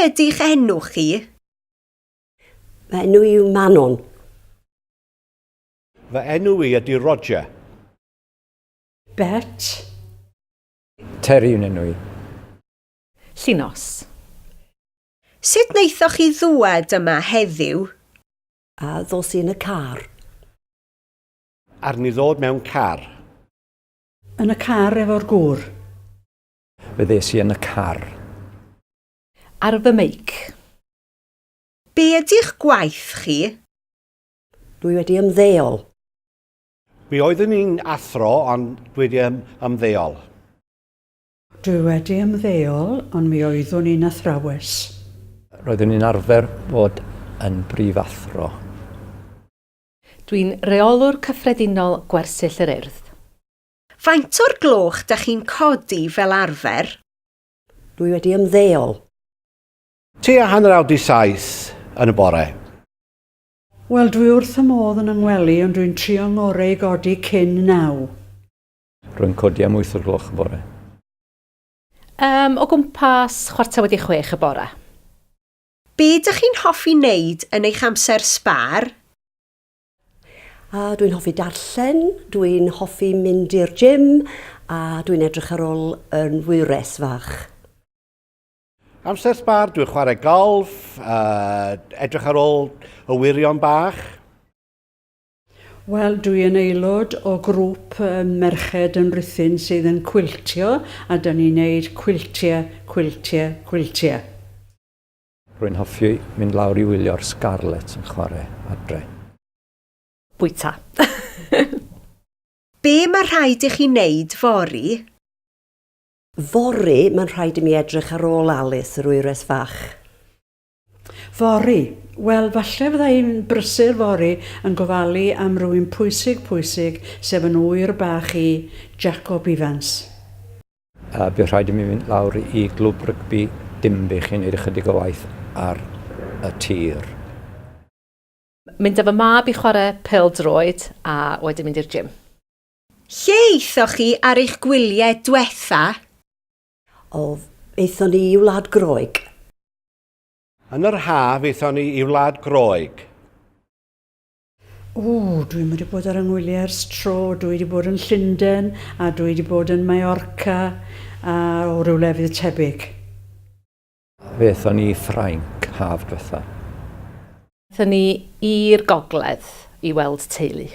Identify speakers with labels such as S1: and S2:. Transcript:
S1: ydych enw chi?
S2: Fy enw yw Manon.
S3: Fy enw i ydy Roger.
S4: Bet.
S5: Terry yw'n enw i.
S6: Llunos.
S1: Sut wnaethoch chi ddwad yma heddiw?
S2: A ddos i yn y car.
S3: Ar ni ddod mewn car.
S4: Yn y car efo'r gŵr.
S5: Fe ddes i yn y car.
S6: Ar fy meic.
S1: Be ydych gwaith chi?
S2: Dwi wedi ymddeol.
S3: Mi oeddwn ni'n athro, ond dwi wedi ymddeol.
S4: Dwi wedi ymddeol, ond mi oeddwn i'n athrawes.
S5: Roeddwn ni'n arfer fod yn brifathro.
S6: Dwi'n reolwr cyffredinol gwersyll yr Urdd.
S1: Faint o'r gloch dych chi'n codi fel arfer?
S2: Dwi wedi ymddeol.
S3: Tua 7:30 yn y bore.
S4: Wel, dwi wrth y modd yn yngwelu, ond dwi'n trio ngorau i godi cyn 9.
S5: Rwy'n codi am 8 o'r gloch y bore.
S6: O gwmpas 6:45 y bore.
S1: Be ydych chi'n hoffi wneud yn eich amser sbar?
S2: A dwi'n hoffi darllen, dwi'n hoffi mynd i'r gym, a dwi'n edrych ar ôl yn wires fach.
S3: Amser sbar, dwi'n chwarae golf, edrych ar ôl y wirion bach.
S4: Wel, dwi yn aelod o grŵp merched yn Rhuthun sydd yn cwiltio, a dyn ni'n neud cwiltiau.
S5: Rwy'n hoffi mynd lawr i wylio'r Scarlett yn chwarae adre.
S6: Bwyta.
S1: Be mae rhaid i chi wneud fori?
S2: Fori, mae'n rhaid i mi edrych ar ôl Alice yr wires fach.
S4: Fori. Wel, falle fydda i'n brysur fori yn gofalu am rywun pwysig, sef yn wyr bach i Jacob Evans.
S5: Bydd rhaid i mi fynd lawr i glwb rygbi Dimbych i wneud ychydig o waith ar y tir.
S6: Mynd â fy mab i chwarae pêl-droed a wedyn mynd i'r gym.
S1: Lle eithoch chi ar eich gwyliau diwetha?
S2: Eithon ni i Wlad Groeg.
S3: Yn yr haf, eithon ni i Wlad Groeg.
S4: Dwi wedi bod ar yngwyliau ers tro, dwi wedi bod yn Llundain, a dwi wedi bod yn Mallorca, a o ryw lefydd tebyg.
S5: Fe aethon ni i Ffrainc haf diwetha.
S6: Aethon ni i'r gogledd i weld teulu.